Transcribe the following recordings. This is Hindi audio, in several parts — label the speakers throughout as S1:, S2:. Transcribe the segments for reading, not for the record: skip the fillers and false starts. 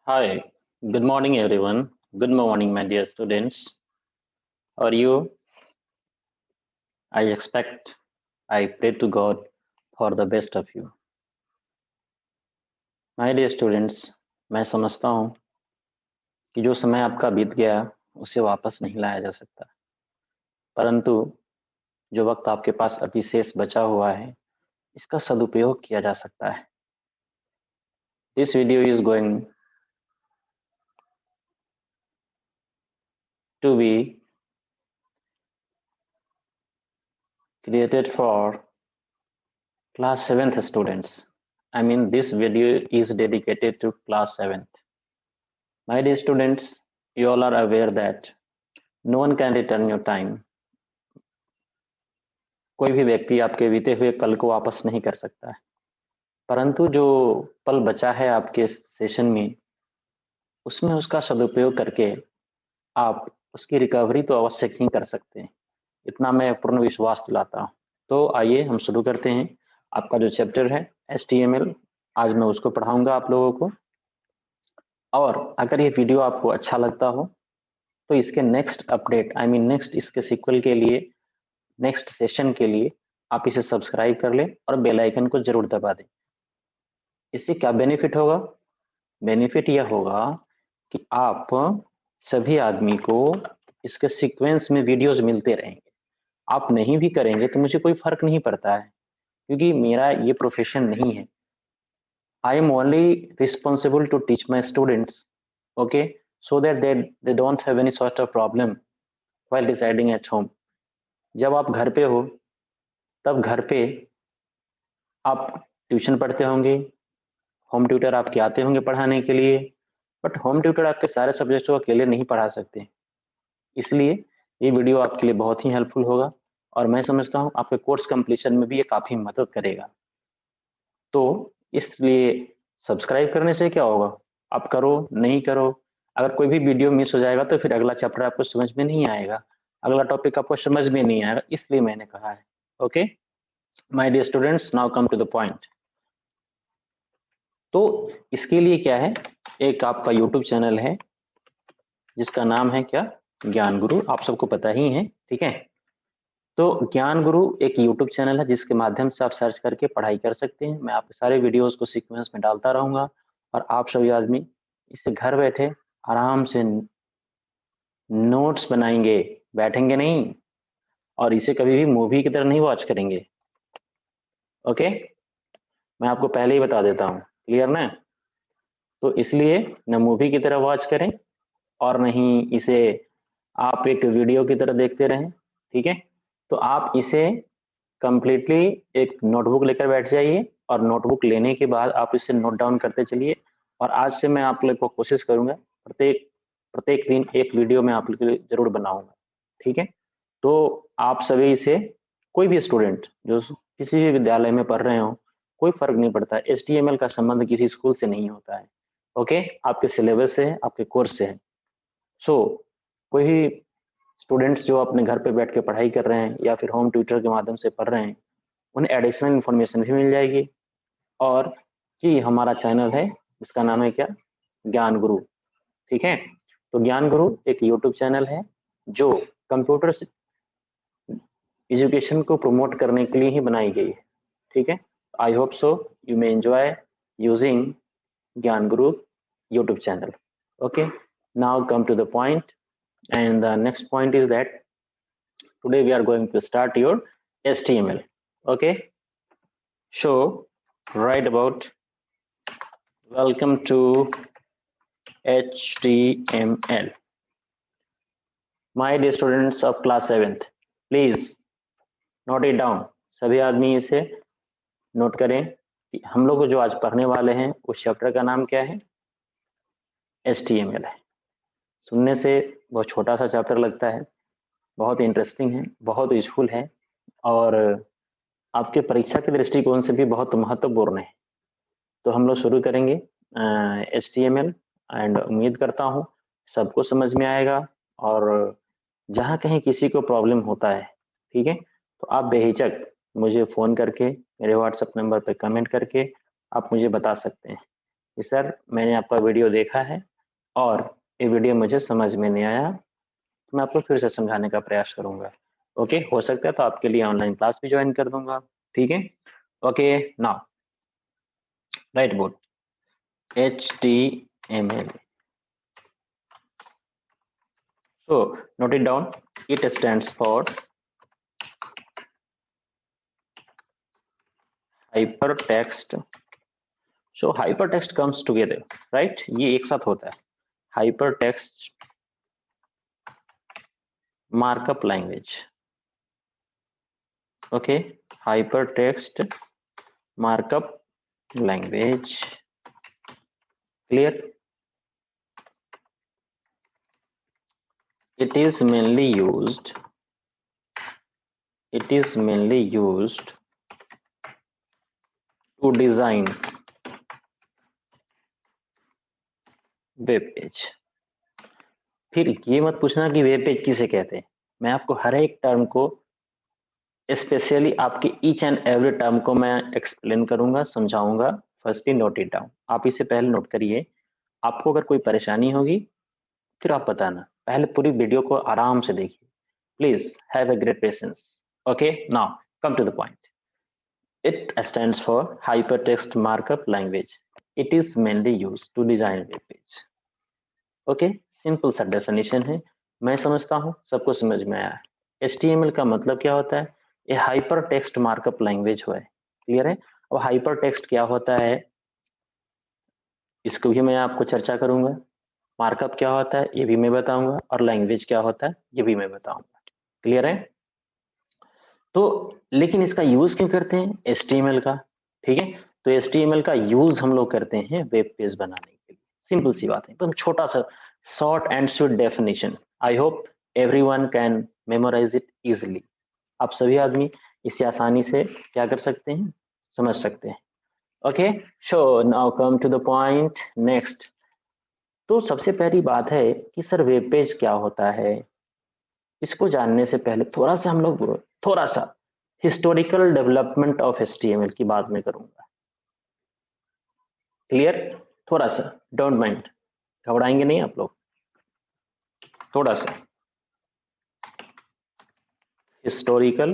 S1: Hi, good morning everyone. Good morning, my dear students. How are you? I pray to God for the best of you. My dear students, मैं समझता हूँ कि जो समय आपका बीत गया उसे वापस नहीं लाया जा सकता, परंतु जो वक्त आपके पास अतिशेष बचा हुआ है, इसका सदुपयोग किया जा सकता है. This video is going to be created for class 7th students. I mean, this video is dedicated to class 7th. My dear students, you all are aware that no one can return your time. कोई भी व्यक्ति आपके बीते हुए कल को वापस नहीं कर सकता है, परंतु जो पल बचा है आपके सेशन में, उसमें उसका सदुपयोग करके आप उसकी रिकवरी तो अवश्य ही कर सकते हैं. इतना मैं पूर्ण विश्वास दिलाता हूँ. तो आइए हम शुरू करते हैं. आपका जो चैप्टर है HTML, आज मैं उसको पढ़ाऊंगा आप लोगों को. और अगर ये वीडियो आपको अच्छा लगता हो तो इसके नेक्स्ट अपडेट नेक्स्ट इसके सीक्वल के लिए, नेक्स्ट सेशन के लिए आप इसे सब्सक्राइब कर लें और बेल आइकन को जरूर दबा दें. इससे क्या बेनिफिट होगा? बेनिफिट यह होगा कि आप सभी आदमी को इसके सीक्वेंस में वीडियोस मिलते रहेंगे. आप नहीं भी करेंगे तो मुझे कोई फर्क नहीं पड़ता है, क्योंकि मेरा ये प्रोफेशन नहीं है. I am only responsible to teach my students, okay, so that they don't have any sort of problem while residing at home. जब आप घर पे हो तब घर पे आप ट्यूशन पढ़ते होंगे, होम ट्यूटर आपके आते होंगे पढ़ाने के लिए, बट होम ट्यूटर आपके सारे सब्जेक्ट्स को अकेले नहीं पढ़ा सकते. इसलिए ये वीडियो आपके लिए बहुत ही हेल्पफुल होगा और मैं समझता हूँ आपके कोर्स कंप्लीशन में भी ये काफ़ी मदद करेगा. तो इसलिए सब्सक्राइब करने से क्या होगा? आप करो नहीं करो, अगर कोई भी वीडियो मिस हो जाएगा तो फिर अगला चैप्टर आपको समझ में नहीं आएगा, अगला टॉपिक आपको समझ में नहीं आएगा. इसलिए मैंने कहा है. Okay my dear students, now come to the point. तो इसके लिए क्या है, एक आपका यूट्यूब चैनल है जिसका नाम है क्या, ज्ञान गुरु. आप सबको पता ही है, ठीक है. तो ज्ञान गुरु एक यूट्यूब चैनल है जिसके माध्यम से आप सर्च करके पढ़ाई कर सकते हैं. मैं आपके सारे वीडियोस को सीक्वेंस में डालता रहूंगा और आप सभी आदमी इससे घर बैठे आराम से नोट्स बनाएंगे, बैठेंगे नहीं, और इसे कभी भी मूवी की तरह नहीं वॉच करेंगे. ओके, मैं आपको पहले ही बता देता हूँ, क्लियर ना. तो इसलिए न मूवी की तरह वॉच करें और नहीं इसे आप एक वीडियो की तरह देखते रहें, ठीक है. तो आप इसे कंप्लीटली एक नोटबुक लेकर बैठ जाइए और नोटबुक लेने के बाद आप इसे नोट डाउन करते चलिए. और आज से मैं आप लोग को कोशिश करूंगा प्रत्येक प्रत्येक दिन एक वीडियो मैं आप लोग के लिए जरूर बनाऊंगा, ठीक है. तो आप सभी इसे, कोई भी स्टूडेंट जो किसी भी विद्यालय में पढ़ रहे हो, कोई फर्क नहीं पड़ता. HTML का संबंध किसी स्कूल से नहीं होता है. ओके, आपके सिलेबस से है, आपके कोर्स से है. सो कोई भी स्टूडेंट्स जो अपने घर पे बैठ के पढ़ाई कर रहे हैं या फिर होम ट्यूटर के माध्यम से पढ़ रहे हैं, उन्हें एडिशनल इन्फॉर्मेशन भी मिल जाएगी. और जी हमारा चैनल है जिसका नाम है क्या, ज्ञान गुरु, ठीक है. तो ज्ञान गुरु एक यूट्यूब चैनल है जो कंप्यूटर एजुकेशन को प्रमोट करने के लिए ही बनाई गई है, ठीक है. I hope so you may enjoy using Gyan Guru YouTube channel. Okay, now come to the point, and the next point is that today we are going to start your HTML. Okay, so write about welcome to HTML. My dear students of class 7th, please note it down. सभी आदमी इसे नोट करें कि हम लोग जो आज पढ़ने वाले हैं उस चैप्टर का नाम क्या है, HTML है. सुनने से बहुत छोटा सा चैप्टर लगता है, बहुत इंटरेस्टिंग है, बहुत यूजफुल है और आपके परीक्षा के दृष्टिकोण से भी बहुत महत्वपूर्ण है. तो हम लोग शुरू करेंगे HTML एंड उम्मीद करता हूँ सबको समझ में आएगा. और जहाँ कहीं किसी को प्रॉब्लम होता है, ठीक है, तो आप बेहिचक मुझे फ़ोन करके, मेरे व्हाट्सएप नंबर पे कमेंट करके आप मुझे बता सकते हैं. कि सर मैंने आपका वीडियो देखा है और ये वीडियो मुझे समझ में नहीं आया, तो मैं आपको फिर से समझाने का प्रयास करूंगा। ओके, हो सकता है तो आपके लिए ऑनलाइन क्लास भी ज्वाइन कर दूंगा। ठीक है, okay. Now right board HTML. So note it down. It stands for hypertext. So hypertext comes together, right? ये एक साथ होता है, hypertext markup language. Okay, hypertext markup language. Clear? It is mainly used to design web page. फिर ये मत पूछना कि वेब पेज किसे कहते हैं, मैं आपको हर एक टर्म को स्पेशली आपके ईच एंड एवरी टर्म को मैं एक्सप्लेन करूंगा, समझाऊंगा। फर्स्टली नोट इट डाउन, आप इसे पहले नोट करिए। आपको अगर कोई परेशानी होगी फिर आप बताना, पहले पूरी वीडियो को आराम से देखिए। Please have a great patience. Okay, now come to the point. It stands for Hypertext Markup Language. It is mainly used to design web page. Okay, simple सा डेफिनेशन है, मैं समझता हूँ सबको समझ में आया है। HTML का मतलब क्या होता है? ये हाइपर टेक्स्ट मार्कअप लैंग्वेज है। क्लियर है? अब हाइपर टेक्स्ट क्या होता है इसको भी मैं आपको चर्चा करूंगा। मार्कअप क्या होता है ये भी मैं बताऊंगा, और लैंग्वेज क्या होता है ये भी मैं बताऊंगा। क्लियर है? तो लेकिन इसका यूज क्यों करते हैं HTML का? ठीक है, तो HTML का यूज हम लोग करते हैं वेब पेज बनाने के लिए। सिंपल सी बात है, एकदम छोटा सा short and sweet definition. I hope everyone can memorise it easily. आप सभी आदमी इसे आसानी से क्या कर सकते हैं, समझ सकते हैं। Okay, so now come to the point next. तो सबसे पहली बात है कि सर वेब पेज क्या होता है। इसको जानने से पहले थोड़ा सा हम लोग थोड़ा सा हिस्टोरिकल डेवलपमेंट ऑफ HTML की बात मैं करूंगा। क्लियर? थोड़ा सा, डोंट माइंड, घबराएंगे नहीं आप लोग। थोड़ा सा हिस्टोरिकल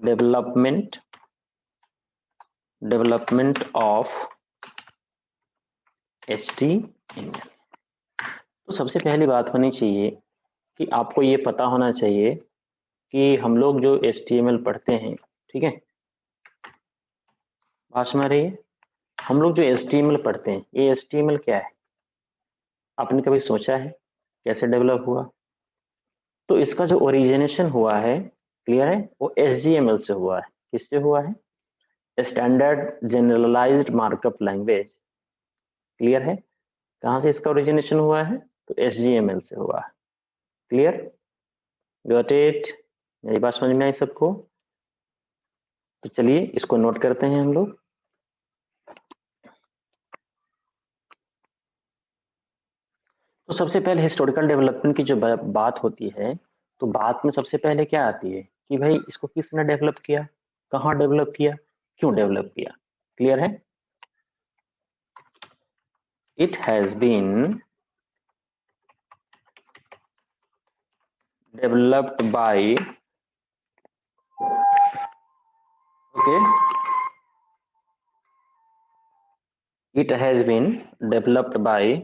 S1: डेवलपमेंट ऑफ HTML। तो सबसे पहली बात होनी चाहिए कि आपको ये पता होना चाहिए कि हम लोग जो HTML पढ़ते हैं, ठीक है, बात समझ रही है? हम लोग जो HTML पढ़ते हैं ये HTML क्या है? आपने कभी सोचा है कैसे डेवलप हुआ? तो इसका जो ओरिजिनेशन हुआ है, क्लियर है, वो HTML से हुआ है। किससे हुआ है? Standard generalised markup language. Clear है? कहाँ से इसका ओरिजिनेशन हुआ है? तो HTML से हुआ है। क्लियर? Got it? मेरी बात समझ में आई सबको? तो चलिए इसको नोट करते हैं हम लोग। तो सबसे पहले हिस्टोरिकल डेवलपमेंट की जो बात होती है, तो बात में सबसे पहले क्या आती है कि भाई इसको किसने डेवलप किया, कहाँ डेवलप किया, क्यों डेवलप किया। क्लियर है? It has been developed by, okay, it has been developed by,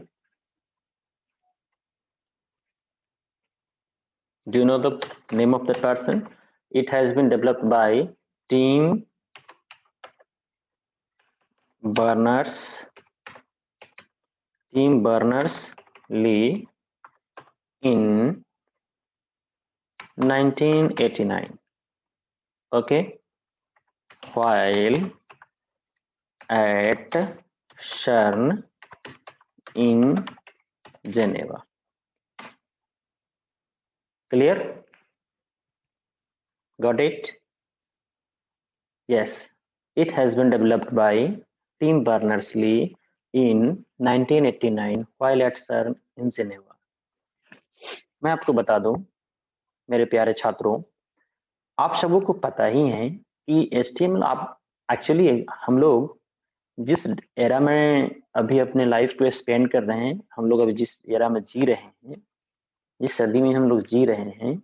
S1: do you know the name of the person? It has been developed by Tim Berners-Lee in 1989, okay, while at CERN in Geneva. Clear? Got it? Yes, it has been developed by Tim Berners-Lee in 1989 while at CERN in Geneva. मैं आपको बता दूं मेरे प्यारे छात्रों, आप सबों को पता ही है कि HTML आप एक्चुअली हम लोग जिस एरा में अभी अपने लाइफ को स्पेंड कर रहे हैं, हम लोग अभी जिस एरा में जी रहे हैं, जिस सदी में हम लोग जी रहे हैं,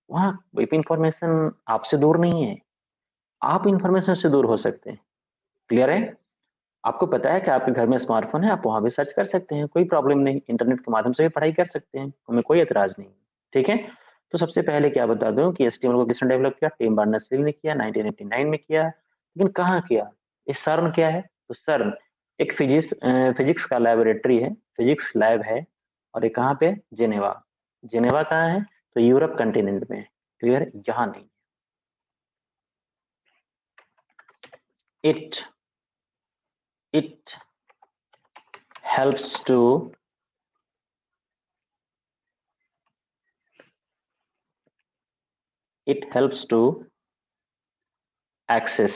S1: वहाँ इंफॉर्मेशन आपसे दूर नहीं है, आप इंफॉर्मेशन से दूर हो सकते हैं। क्लियर है? आपको पता है कि आपके घर में स्मार्टफ़ोन है, आप वहाँ भी सर्च कर सकते हैं, कोई प्रॉब्लम नहीं, इंटरनेट के माध्यम से भी पढ़ाई कर सकते हैं, हमें कोई ऐतराज़ नहीं, ठीक है? तो सबसे पहले क्या बता दूँ कि एचटीएमएल को किसने डेवलप किया? टिम बर्नर्स-ली ने किया, 1989 में किया, लेकिन कहाँ किया? ये सर्न क्या है? तो सर्न एक फिज़िक्स का लैबोरेटरी है, फिज़िक्स लैब है और ये कहाँ पे है? जेनेवा। जेनेवा कहाँ है? तो यूरोप कॉन्टिनेंट में है, क्लियर है? यहाँ नहीं। It it helps to it helps to access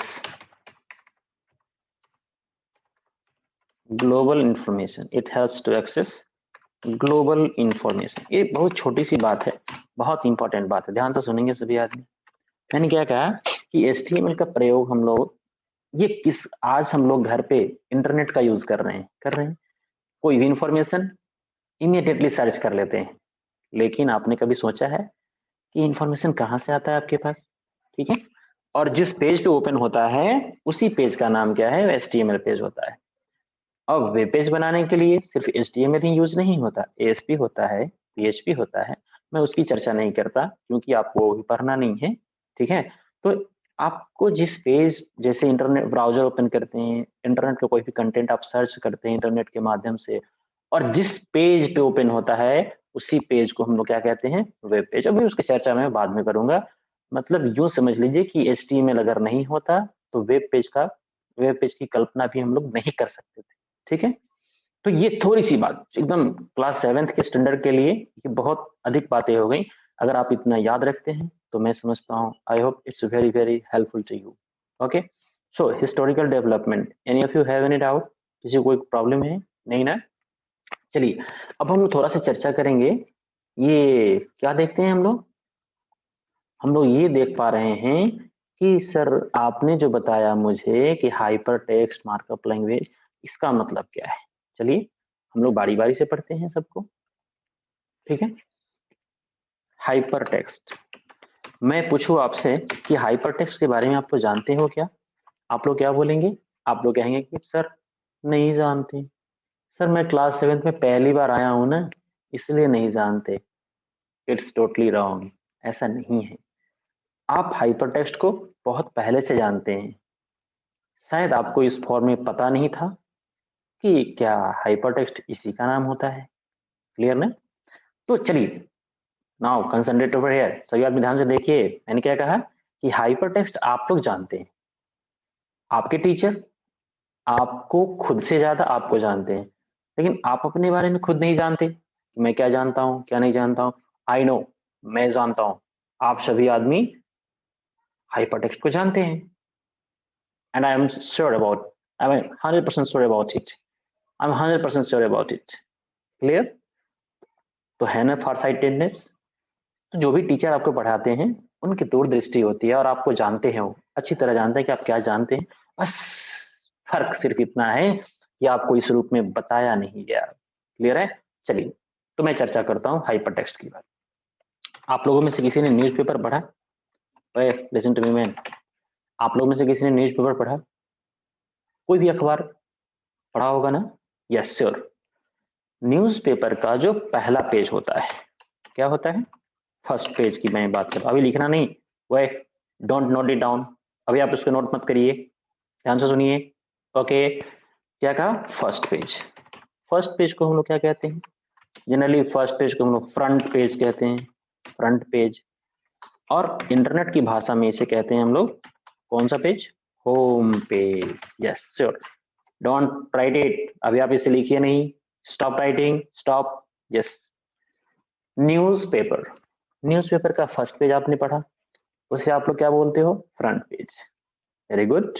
S1: global information. It helps to access global information. ये बहुत छोटी सी बात है, बहुत इंपॉर्टेंट बात है, ध्यान से सुनेंगे सभी आदमी। मैंने क्या कहा कि एचटीएमएल का प्रयोग हम लोग ये किस आज हम लोग घर पे इंटरनेट का यूज कर रहे हैं कोई भी इंफॉर्मेशन इमीडिएटली सर्च कर लेते हैं, लेकिन आपने कभी सोचा है कि इंफॉर्मेशन कहाँ से आता है आपके पास? ठीक है, और जिस पेज पे ओपन होता है उसी पेज का नाम क्या है? एचटीएमएल पेज होता है। अब वेब पेज बनाने के लिए सिर्फ एचटीएमएल ही यूज नहीं होता, एएसपी होता है, पीएचपी होता है। मैं उसकी चर्चा नहीं करता क्योंकि आपको वो भी पढ़ना नहीं है, ठीक है? तो आपको जिस पेज जैसे इंटरनेट ब्राउजर ओपन करते हैं, इंटरनेट पे कोई भी कंटेंट आप सर्च करते हैं इंटरनेट के माध्यम से और जिस पेज पे ओपन होता है उसी पेज को हम लोग क्या कहते हैं? Web page. अभी उसकी चर्चा मैं बाद में करूंगा। मतलब यूं समझ लीजिए कि एचटीएमएल अगर नहीं होता तो वेब पेज की कल्पना भी हम लोग नहीं कर सकते थे, ठीक है? तो ये थोड़ी-सी बात एकदम क्लास 7th के स्टैंडर्ड के लिए ये बहुत अधिक बातें हो गई। अगर आप इतना याद रखते हैं, तो मैं समझता हूँ I hope it's very, very helpful to you. Okay? So historical development, any of you have any doubt? किसी को कोई प्रॉब्लम है? नहीं ना? चलिए, अब हम थोड़ा-सा चर्चा करेंगे। ये क्या देखते हैं हम लोग? हम लोग ये देख पा रहे हैं कि सर आपने जो बताया मुझे कि हाइपर टेक्स्ट मार्कअप लैंग्वेज इसका मतलब क्या है? चलिए हम लोग बारी-बारी से पढ़ते हैं सबको, ठीक है? हाइपर टेक्स्ट, मैं पूछूँ आपसे कि हाइपर टेक्स्ट के बारे में आप तो जानते हो क्या? आप लोग क्या बोलेंगे? आप लोग कहेंगे कि सर नहीं जानते। सर मैं क्लास 7th में पहली बार आया हूँ ना, इसलिए नहीं जानते। इट्स टोटली रॉन्ग, ऐसा नहीं है। आप हाइपर टेक्स्ट को बहुत पहले से जानते हैं। शायद आपको इस फॉर्म में पता नहीं था कि क्या हाइपरटेक्स्ट इसी का नाम होता है। क्लियर ना? तो चलिए नाउ कंसंट्रेट ओवर हियर, सभी आदमी ध्यान से देखिए। मैंने क्या कहा कि हाइपरटेक्स्ट आप लोग जानते हैं, आपके टीचर आपको खुद से ज्यादा आपको जानते हैं, लेकिन आप अपने बारे में खुद नहीं जानते कि मैं क्या जानता हूँ क्या नहीं जानता हूँ। आई नो, मैं जानता हूँ, आप सभी आदमी हाइपरटेक्स्ट को जानते हैं and I am sure about, I am 100% sure about it, I am 100% sure about it. Clear? तो है ना फार साइटेडनेस? तो जो भी टीचर आपको पढ़ाते हैं उनकी दूरदृष्टि होती है और आपको जानते हैं, वो अच्छी तरह जानते हैं कि आप क्या जानते हैं। बस फर्क सिर्फ इतना है कि आपको इस रूप में बताया नहीं गया। क्लियर है? चलिए, तो मैं चर्चा करता हूँ हाइपरटेक्स्ट की बात। आप लोगों में से किसी ने न्यूज़पेपर पढ़ा? ओए लिसन टू मी मैन, आप लोगों में से किसी ने न्यूज़पेपर पढ़ा? कोई भी अखबार पढ़ा होगा ना? Yes sure. न्यूज़पेपर का जो पहला पेज होता है क्या होता है? फर्स्ट पेज की मैं बात कर रहा हूँ, अभी लिखना नहीं, वे डोंट नोट इट डाउन, अभी आप उसको नोट मत करिए, ध्यान से सुनिए। ओके, क्या कहा? First page. फर्स्ट पेज को हम लोग क्या कहते हैं? जनरली फर्स्ट पेज को हम लोग फ्रंट पेज कहते हैं, फ्रंट पेज। और इंटरनेट की भाषा में इसे कहते हैं हम लोग कौन सा page? Home page. Yes sure, don't write it, अभी आप इसे लिखिए नहीं, stop writing, stop. Yes, newspaper, newspaper का फर्स्ट पेज आपने पढ़ा, उसे आप लोग क्या बोलते हो? Front page. वेरी गुड,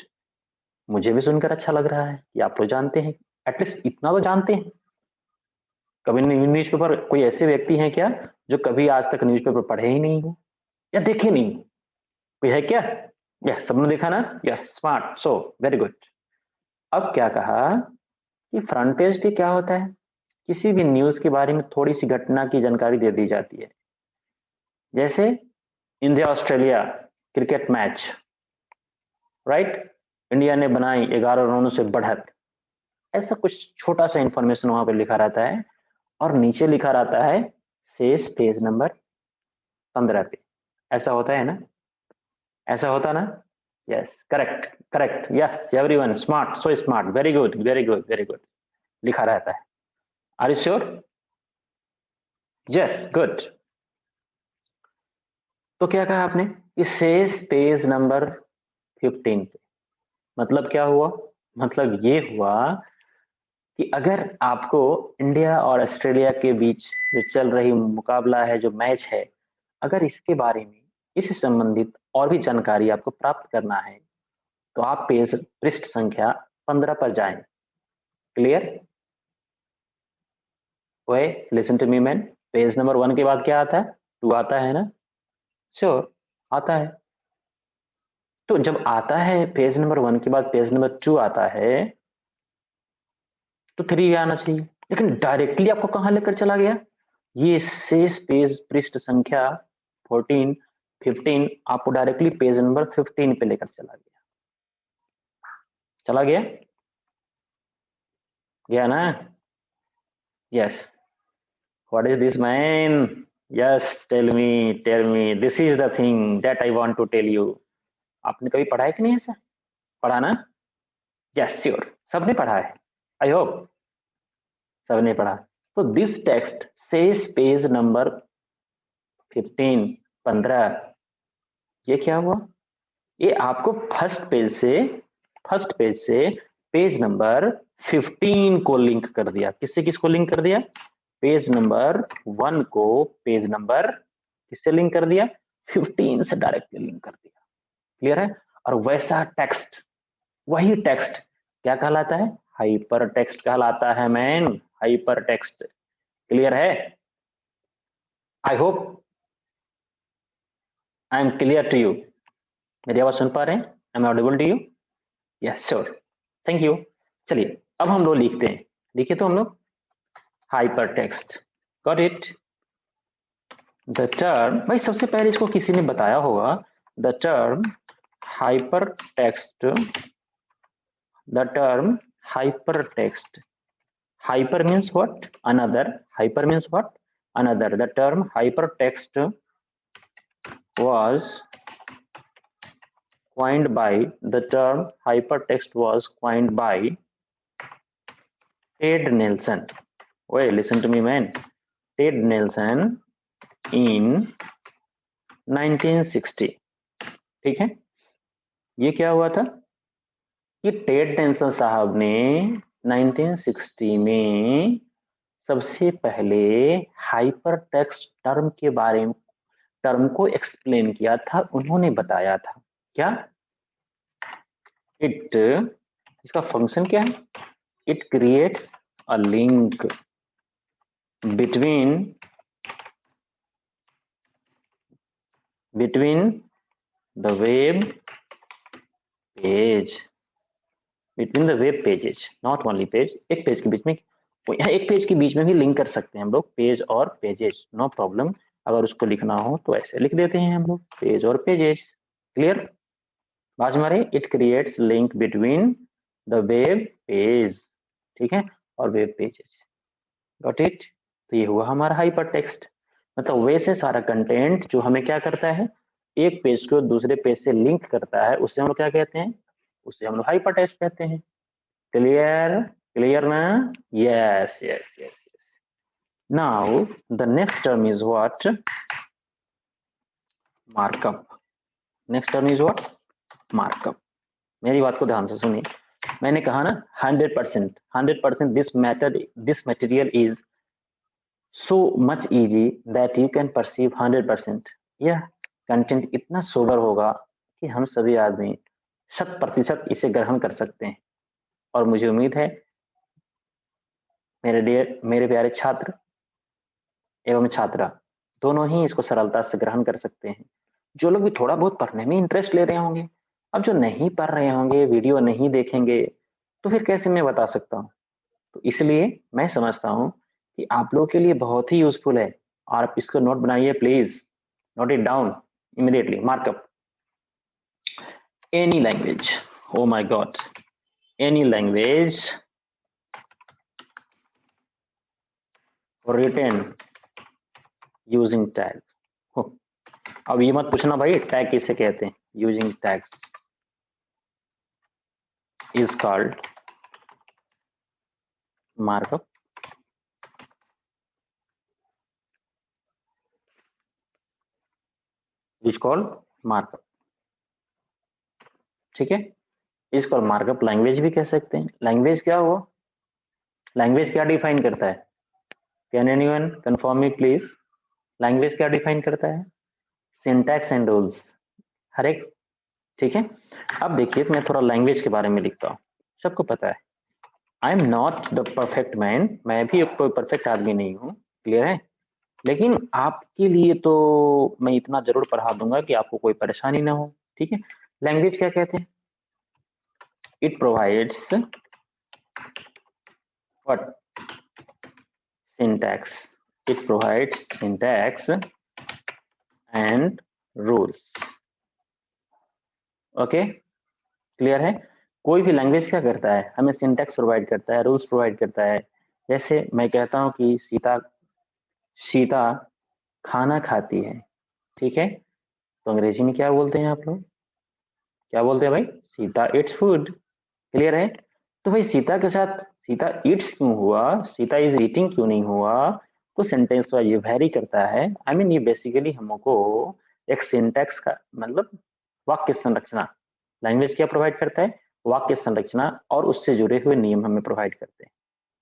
S1: मुझे भी सुनकर अच्छा लग रहा है कि आप लोग जानते हैं, एटलीस्ट इतना तो जानते हैं। कभी न्यूज़पेपर, कोई ऐसे व्यक्ति हैं क्या जो कभी आज तक न्यूज़पेपर पढ़े ही नहीं हो या देखे नहीं? कोई है क्या? या सबने देखा ना? या स्मार्ट, सो वेरी गुड। अब क्या कहा कि फ्रंट पेज पे क्या होता है, किसी भी न्यूज के बारे में थोड़ी सी घटना की जानकारी दे दी जाती है। जैसे India Australia cricket match, right, India ने बनाई 11 रनों से बढ़त, ऐसा कुछ छोटा सा इंफॉर्मेशन वहां पर लिखा रहता है और नीचे लिखा रहता है शेष पेज नंबर 15 पे। ऐसा होता है ना, ऐसा होता ना? Yes, correct correct, yes everyone, smart, so smart, very good very good very good, लिखा रहता है। Are you sure? Yes, good. तो क्या कहा आपने कि शेष पेज नंबर 15 पे, मतलब क्या हुआ? मतलब ये हुआ कि अगर आपको इंडिया और ऑस्ट्रेलिया के बीच जो चल रही मुकाबला है, जो मैच है, अगर इसके बारे में, इससे संबंधित और भी जानकारी आपको प्राप्त करना है, तो आप पेज पृष्ठ संख्या 15 पर जाएं। क्लियर? ओए, listen to me man, page number 1 के बाद क्या आता है? 2 आता है ना? श्योर, आता है। तो जब आता है पेज नंबर 1 के बाद पेज नंबर 2 आता है, तो 3 आना चाहिए, लेकिन डायरेक्टली आपको कहां लेकर चला गया? ये शेष पेज पृष्ठ संख्या 14 15 आपको डायरेक्टली पेज नंबर 15 पे लेकर चला गया। चला गया? गया ना? Yes. What is this man? Yes, tell me, this is the thing that I want to tell you. आपने कभी पढ़ा है कि नहीं ऐसा? पढ़ा ना? यस, श्योर, सबने पढ़ा है, आई होप सबने पढ़ा। तो this text says page number 15, ये क्या हुआ? ये आपको फर्स्ट पेज से पेज नंबर 15 को लिंक कर दिया। किससे किसको लिंक कर दिया? पेज नंबर 1 को पेज नंबर किससे लिंक कर दिया? 15 से डायरेक्टली लिंक कर दिया। क्लियर है? और वैसा टेक्स्ट, वही टेक्स्ट क्या कहलाता है? हाइपर टेक्स्ट कहलाता है मैन, हाइपर टेक्स्ट। क्लियर है? I hope I am clear to you. मेरी आवाज सुन पा रहे हैं? I am audible to you? Yes, sure, thank you. चलिए अब हम लोग लिखते हैं, लिखे तो हम लोग hyper text. Got it? The term, भाई सबसे पहले इसको किसी ने बताया होगा, the term hyper text, the term hyper text, hyper means what? Another. Hyper means what? Another. The term hypertext was coined by, the term hypertext was coined by Ted Nelson. Wait, listen to me man. Ted Nelson in 1960. ठीक है? ये क्या हुआ था कि टेड नेल्सन साहब ने 1960 में सबसे पहले हाइपर टेक्स्ट टर्म के बारे में, टर्म को एक्सप्लेन किया था। उन्होंने बताया था क्या? इट, इसका फंक्शन क्या है? It creates a link between the web page, between the web pages, not only page. एक पेज के बीच में, यहाँ एक पेज के बीच में भी लिंक कर सकते हैं हम लोग, पेज और पेजेज, नो प्रॉब्लम। अगर उसको लिखना हो तो ऐसे लिख देते हैं हम लोग, पेज और पेजेज। क्लियर? बात हमारे, it creates link between the web page, ठीक है, और वेब पेजेज। Got it? तो ये हुआ हमारा हाइपर टेक्स्ट। मतलब वैसे सारा कंटेंट जो हमें क्या करता है, एक पेज को दूसरे पेज से लिंक करता है, उसे हम लोग क्या कहते हैं? उसे हम लोग हाइपर टेक्स्ट कहते हैं। क्लियर? क्लियर ना? Yes yes yes. Now the next term is what? Markup. Next term is what? Markup. मेरी बात को ध्यान से सुनिए, मैंने कहा ना 100% this material is so much easy that you can perceive 100%। यह कंटेंट इतना सोबर होगा कि हम सभी आदमी 100% इसे ग्रहण कर सकते हैं। और मुझे उम्मीद है मेरे प्यारे छात्र एवं छात्रा दोनों ही इसको सरलता से ग्रहण कर सकते हैं। जो लोग भी थोड़ा बहुत पढ़ने में इंटरेस्ट ले रहे होंगे, अब जो नहीं पढ़ रहे होंगे, वीडियो नहीं देखेंगे, तो फिर कैसे मैं बता सकता हूँ? तो इसलिए मैं समझता हूँ कि आप लोगों के लिए बहुत ही यूजफुल है, और आप इसको नोट बनाइए please, note it down immediately, markup. Any language, O my God, any language written using tag। हो, अब ये मत पूछना भाई टैग किसे कहते हैं। Using tags is called markup. Is called markup, ठीक है। Is called markup. लैंग्वेज भी कह सकते हैं। लैंग्वेज क्या हुआ? लैंग्वेज क्या डिफाइन करता है? Can anyone confirm me please? Language क्या डिफाइन करता है? सिंटैक्स एंड रूल्स, हर एक, ठीक है। अब देखिए मैं थोड़ा लैंग्वेज के बारे में लिखता हूँ। सबको पता है I am not the perfect man, मैं भी कोई परफेक्ट आदमी नहीं हूँ, क्लियर है। लेकिन आपके लिए तो मैं इतना जरूर पढ़ा दूंगा कि आपको कोई परेशानी ना हो, ठीक है। लैंग्वेज क्या कहते हैं? It provides what? Syntax. It provides syntax and rules, okay, clear है। कोई भी लैंग्वेज क्या करता है? हमें सिंटैक्स प्रोवाइड करता है, रूल्स प्रोवाइड करता है। जैसे मैं कहता हूँ कि सीता सीता खाना खाती है, ठीक है। तो अंग्रेजी में क्या बोलते हैं आप लोग? क्या बोलते हैं भाई? सीता इट्स फूड, क्लियर है। तो भाई सीता के साथ सीता ईट्स क्यों हुआ, सीता इज ईटिंग क्यों नहीं हुआ? तो सेंटेंस वाइज ये वेरी करता है। आई मीन ये बेसिकली हमको एक सिंटैक्स का मतलब वाक्य संरचना, लैंग्वेज क्या प्रोवाइड करता है? वाक्य संरचना और उससे जुड़े हुए नियम हमें प्रोवाइड करते हैं,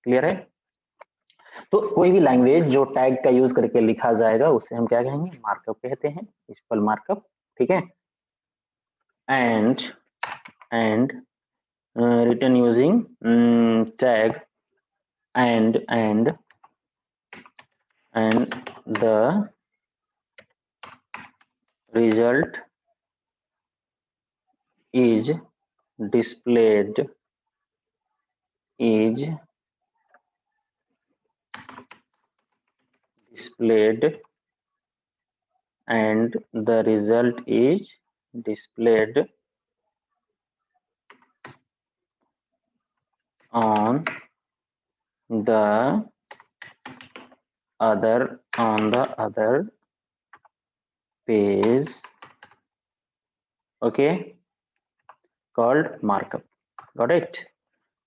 S1: क्लियर है। तो कोई भी लैंग्वेज जो टैग का यूज करके लिखा जाएगा उसे हम क्या कहेंगे? मार्कअप कहते हैं, सिंपल मार्कअप, ठीक है। And written using tag and the result is displayed and the result is displayed on the other page, okay, called markup, got it।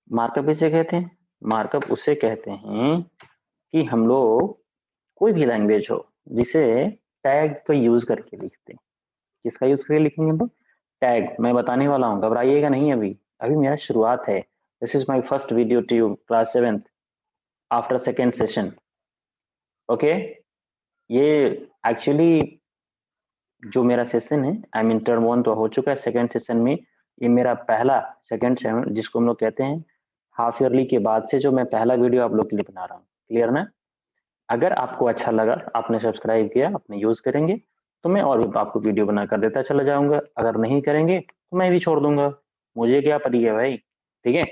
S1: Markup किसे कहते हैं? मार्कअप उसे कहते हैं कि हम लोग कोई भी लैंग्वेज हो जिसे टैग का यूज करके लिखते हैं। किसका यूज करके लिखेंगे हम लोग? टैग। मैं बताने वाला हूँ, घबराइएगा नहीं। अभी अभी मेरा शुरुआत है। This is my first video to you class 7th after second session, okay. ये एक्चुअली जो मेरा सेशन है, आई मीन टर्म 1 तो हो चुका है, सेकेंड सेशन में ये मेरा पहला सेकेंड सेशन जिसको हम लोग कहते हैं हाफ ईयरली के बाद से जो मैं पहला वीडियो आप लोग के लिए बना रहा हूँ, क्लियर ना। अगर आपको अच्छा लगा, आपने सब्सक्राइब किया, आपने यूज करेंगे तो मैं और भी आपको वीडियो बनाकर देता चला जाऊंगा। अगर नहीं करेंगे तो मैं भी छोड़ दूंगा, मुझे क्या पड़ी है भाई, ठीक है।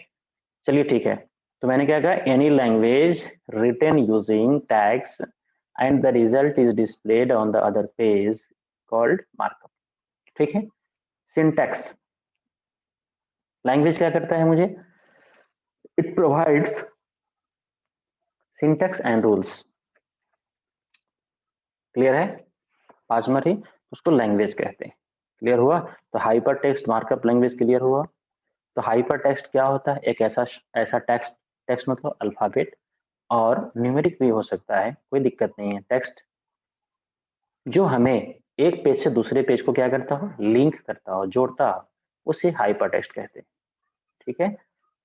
S1: चलिए ठीक है। तो मैंने क्या कहा? Any language written using tags and the result is displayed on the other page called markup, ठीक है। सिंटैक्स, लैंग्वेज क्या करता है मुझे? It provides syntax and rules, clear है। पांचवा थी उसको लैंग्वेज कहते हैं, क्लियर हुआ। तो hyper text markup language clear हुआ। तो हाइपर टेक्स्ट क्या होता है? एक ऐसा ऐसा टेक्स्ट, टेक्स्ट मतलब अल्फाबेट और न्यूमेरिक भी हो सकता है, कोई दिक्कत नहीं है। टेक्स्ट जो हमें एक पेज से दूसरे पेज को क्या करता हो? लिंक करता हो, जोड़ता हो, उसे हाइपर टेक्स्ट कहते हैं, ठीक है।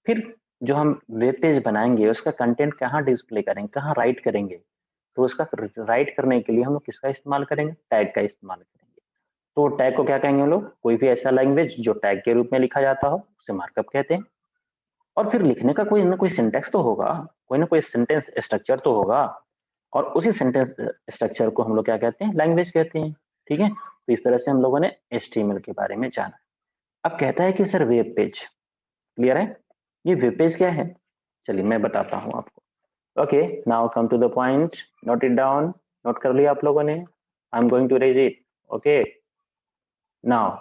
S1: फिर जो हम वेब पेज बनाएंगे उसका कंटेंट कहाँ डिस्प्ले करेंगे, कहाँ राइट करेंगे? तो उसका राइट करने के लिए हम लोग किसका इस्तेमाल करेंगे? टैग का इस्तेमाल करेंगे। तो टैग को क्या कहेंगे हम लोग? कोई भी ऐसा लैंग्वेज जो टैग के रूप में लिखा जाता हो उसे मार्कअप कहते हैं। और फिर लिखने का कोई ना कोई सिंटेक्स तो होगा, कोई ना कोई सेंटेंस स्ट्रक्चर तो होगा, और उसी सेंटेंस स्ट्रक्चर को हम लोग क्या कहते हैं? लैंग्वेज कहते हैं, ठीक है। तो इस तरह से हम लोगों ने HTML के बारे में जाना। अब कहता है कि सर वेब पेज, क्लियर है। ये वेब पेज क्या है? चलिए मैं बताता हूँ आपको। Okay, now come to the point, note it down. Note कर लिया आप लोगों ने? I am going to raise it. Okay, now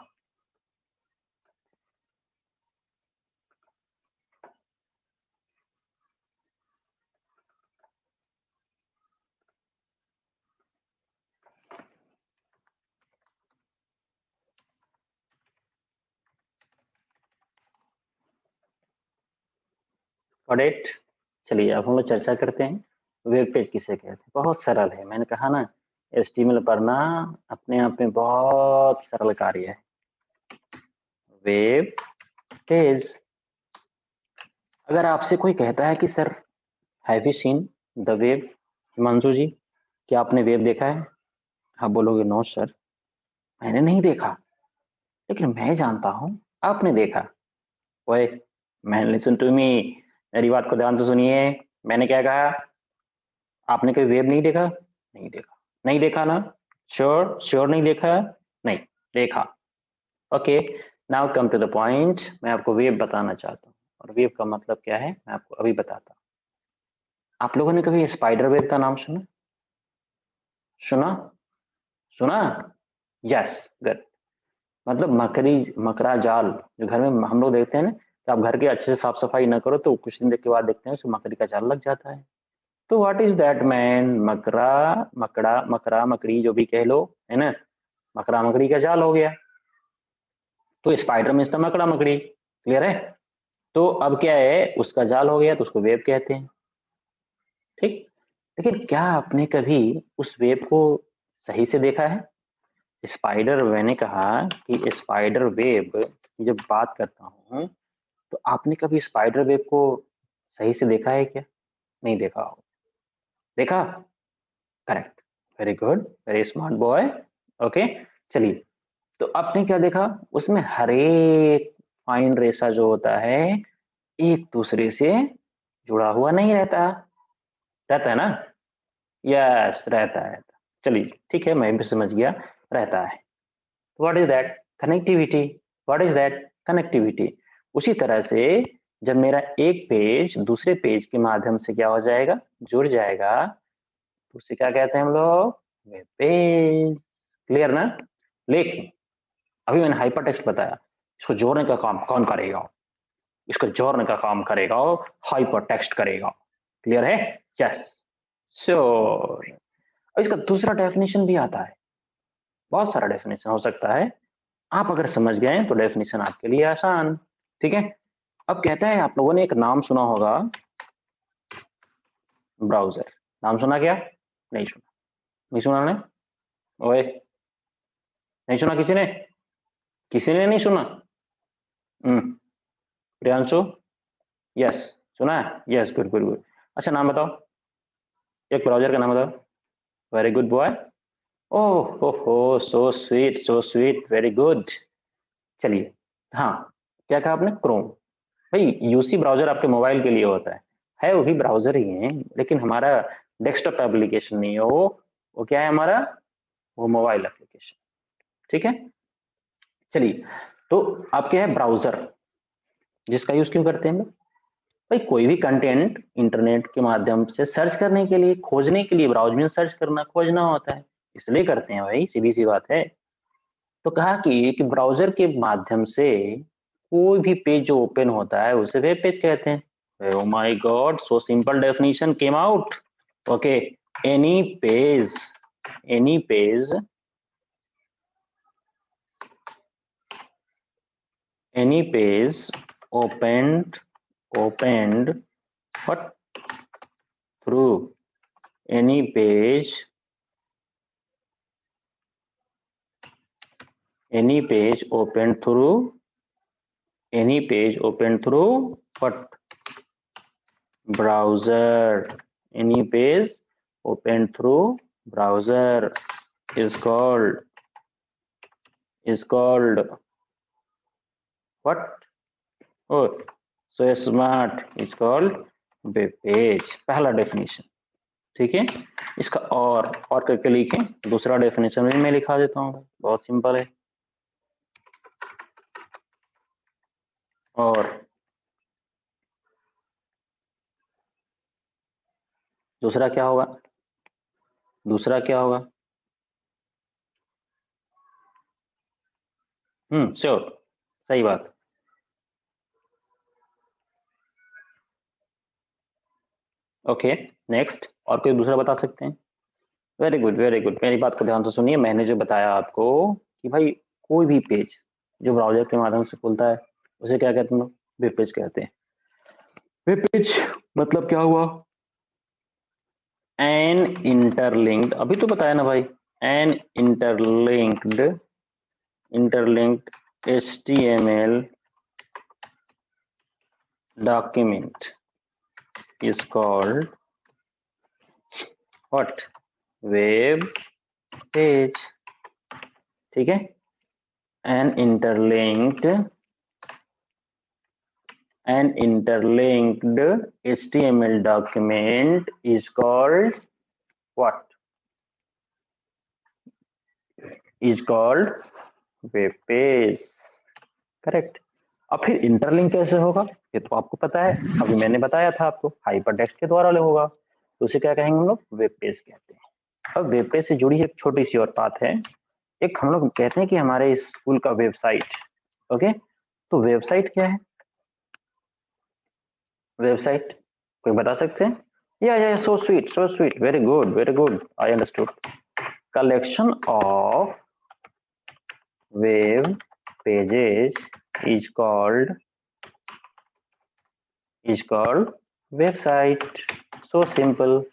S1: got it. चलिए अब हम लोग चर्चा करते हैं वेब पेज किसे कहते हैं। बहुत सरल है, मैंने कहा ना, HTML पढ़ना अपने आप में बहुत सरल कार्य है। वेब पेज, अगर आपसे कोई कहता है कि sir have you seen the web, Himanshu ji क्या आपने वेब देखा है? आप बोलोगे नो सर, मैंने नहीं देखा, लेकिन मैं जानता हूं आपने देखा। ओए मैन, लिसन टू मी, मेरी बात को ध्यान से सुनिए। मैंने क्या कहा? आपने कोई वेब नहीं देखा? नहीं देखा। नहीं देखा ना? श्योर श्योर नहीं देखा? नहीं देखा। Okay, now come to the point. मैं आपको वेब बताना चाहता हूँ, और वेब का मतलब क्या है मैं आपको अभी बताता हूँ। आप लोगों ने कभी स्पाइडर वेब का नाम सुना? सुना? सुना? Yes, good. मतलब मकरा जाल, जो घर में हम लोग देखते हैं ना, कि आप घर के अच्छे से साफ सफाई ना करो तो कुछ दिन के बाद देखते हैं उसमें मकड़ी का जाल लग जाता है। तो व्हाट इज दैट मैन? मकरा, मकड़ा, मकरा, मकड़ी जो भी कह लो, है ना, मकरा मकड़ी का जाल हो गया। तो स्पाइडर में तो मकड़ा मकड़ी, क्लियर है? तो अब क्या है, उसका जाल हो गया तो उसको वेब कहते हैं। ठीक, लेकिन क्या आपने कभी उस वेब को सही से देखा है? स्पाइडर, मैंने कहा कि स्पाइडर वेब की जब बात करता हूँ, तो आपने कभी स्पाइडर वेब को सही से देखा है क्या? नहीं देखा हो? देखा? Correct, very good, very smart boy. Okay, चलिए, तो आपने क्या देखा? उसमें हर एक फाइन रेशा जो होता है एक दूसरे से जुड़ा हुआ नहीं रहता। रहता है ना? यस, रहता है। चलिए ठीक है, मैं भी समझ गया, रहता है। What is that? Connectivity. What is that? Connectivity. उसी तरह से जब मेरा एक पेज दूसरे पेज के माध्यम से क्या हो जाएगा, जुड़ जाएगा, तो उसे क्या कहते हैं हम लोग? Web page. क्लियर ना? लेकिन अभी मैंने हाइपर टेक्स्ट बताया, इसको जोड़ने का काम कौन करेगा? इसको जोड़ने का काम करेगा हाइपर टेक्स्ट करेगा। क्लियर है? Yes, sure. इसका दूसरा डेफिनेशन भी आता है, बहुत सारा डेफिनेशन हो सकता है। आप अगर समझ गए तो डेफिनेशन आपके लिए आसान। ठीक है, अब कहता है, आप लोगों ने एक नाम सुना होगा, ब्राउजर। नाम सुना क्या? नहीं सुना? नहीं सुना ने? ओए, नहीं सुना किसी ने? किसी ने नहीं सुना? प्रियांशु, यस, सुना है? Yes, good good good. अच्छा नाम बताओ, एक ब्राउजर का नाम बताओ। Very good boy. ओह हो, so sweet, so sweet, very good. चलिए, हाँ, क्या कहा आपने? क्रोम। भाई यूसी ब्राउजर आपके मोबाइल के लिए होता है वही ब्राउजर ही है, लेकिन हमारा डेस्कटॉप एप्लीकेशन नहीं है वो क्या है हमारा? वो मोबाइल एप्लीकेशन। ठीक है, चलिए, तो आप क्या है? ब्राउजर, जिसका यूज क्यों करते हैं हम लोग? भाई कोई भी कंटेंट इंटरनेट के माध्यम से सर्च करने के लिए, खोजने के लिए, ब्राउज में सर्च करना, खोजना होता है, इसलिए करते हैं भाई, सीधी सी बात है। तो कहा कि ब्राउजर के माध्यम से कोई भी पेज जो ओपन होता है उसे वेब पेज कहते हैं। ओ my God, so simple definition came out. Okay, any page, any page, any page opened what? Through any page, any page opened through, any page opened through what? Browser. Any page opened through browser is called what? Oh, so smart, is called web page। पहला डेफिनेशन। ठीक है, इसका और करके लिखें, दूसरा डेफिनेशन भी मैं लिखा देता हूँ, बहुत सिंपल है। और दूसरा क्या होगा? दूसरा क्या होगा? श्योर, सही बात। ओके, नेक्स्ट, और कोई दूसरा बता सकते हैं? Very good, very good. मेरी बात को ध्यान से सुनिए। मैंने जो बताया आपको कि भाई कोई भी पेज जो ब्राउजर के माध्यम से खुलता है उसे क्या कहते हैं? वेब पेज कहते हैं। वेब पेज मतलब क्या हुआ? एन इंटरलिंक्ड, अभी तो बताया ना भाई, an interlinked HTML document is called what? Web page। ठीक है, an interlinked HTML document is called what? Is called web page। Correct. अब फिर इंटरलिंक कैसे होगा ये तो आपको पता है, अभी मैंने बताया था आपको, हाइपरटेक्स्ट के द्वारा होगा, तो उसे क्या कहेंगे हम लोग? वेब पेज कहते हैं। अब वेब पेज से जुड़ी एक छोटी सी और बात है, एक हम लोग कहते हैं कि हमारे स्कूल का वेबसाइट, ओके, तो वेबसाइट क्या है? वेबसाइट कोई बता सकते हैं? या सो sweet, very good, I understood. Collection of web pages is called website. So simple,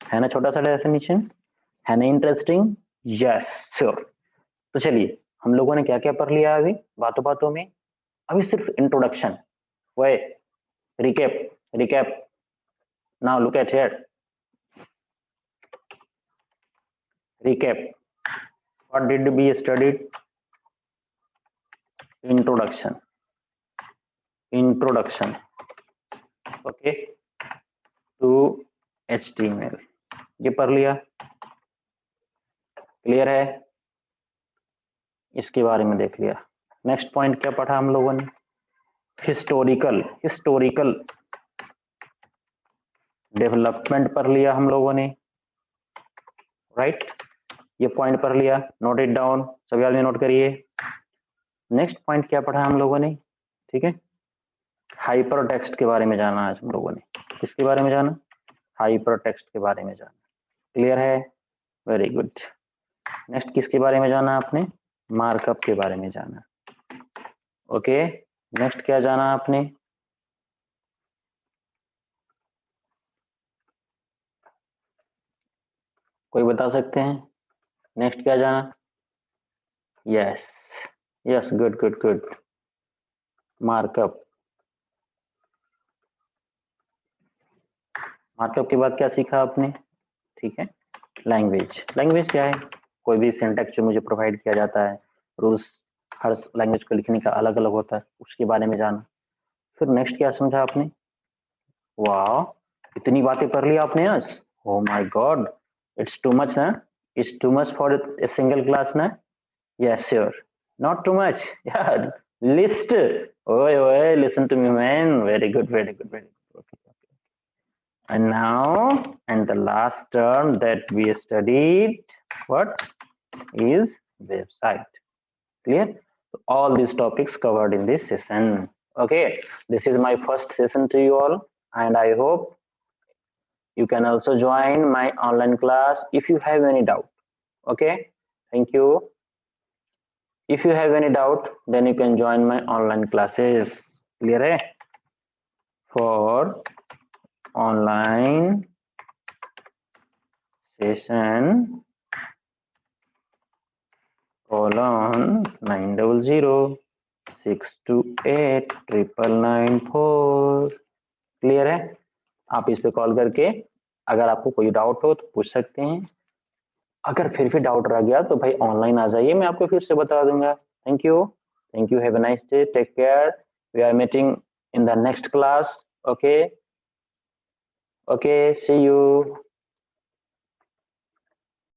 S1: है ना छोटा सा डेफिनेशन, है ना इंटरेस्टिंग? Yes sure. तो चलिए, हम लोगों ने क्या क्या पढ़ लिया अभी बातों बातों में? अभी सिर्फ introduction, way recap. Now look at here, recap, what did we studied? Introduction, okay, to HTML, ये पढ़ लिया, क्लियर है? इसके बारे में देख लिया। नेक्स्ट पॉइंट क्या पढ़ा हम लोगों ने? हिस्टोरिकल डेवलपमेंट पढ़ लिया हम लोगों ने, राइट? ये पॉइंट पढ़ लिया, नोट इट डाउन, सभी आदमी नोट करिए। नेक्स्ट पॉइंट क्या पढ़ा हम लोगों ने? ठीक है, हाइपर टेक्स्ट के बारे में जाना आज हम लोगों ने। किसके बारे में जाना? हाइपर टेक्स्ट के बारे में जाना, क्लियर है? Very good. नेक्स्ट किसके बारे में जाना आपने? मार्कअप के बारे में जाना, ओके। नेक्स्ट क्या जाना आपने? कोई बता सकते हैं? नेक्स्ट क्या जाना? Yes good. मार्कअप के बाद क्या सीखा आपने? ठीक है, लैंग्वेज क्या है? कोई भी सिंटैक्स जो मुझे प्रोवाइड किया जाता है, रूल्स हर लैंग्वेज को लिखने का अलग अलग होता है, उसके बारे में जाना। फिर नेक्स्ट क्या समझा आपने? वाह, इतनी बातें कर ली आपने आज, oh my god, it's too much ना? It's too much for a single class ना? Yes sure, not too much यार, लिस्ट, ओए listen to me man, very good okay. And now, and the last term that we studied, what is website? Clear? So all these topics covered in this session. Okay, this is my first session to you all, and I hope you can also join my online class if you have any doubt. Okay, thank you. If you have any doubt, then you can join my online classes. Clear? Hai? For online session colon 900-628-99994। Clear है? आप इस पे कॉल करके अगर आपको कोई डाउट हो तो पूछ सकते हैं, अगर फिर भी डाउट रह गया तो भाई ऑनलाइन आ जाइए, मैं आपको फिर से बता दूंगा। Thank you, have a nice day, take care, we are meeting in the next class. Okay, see you.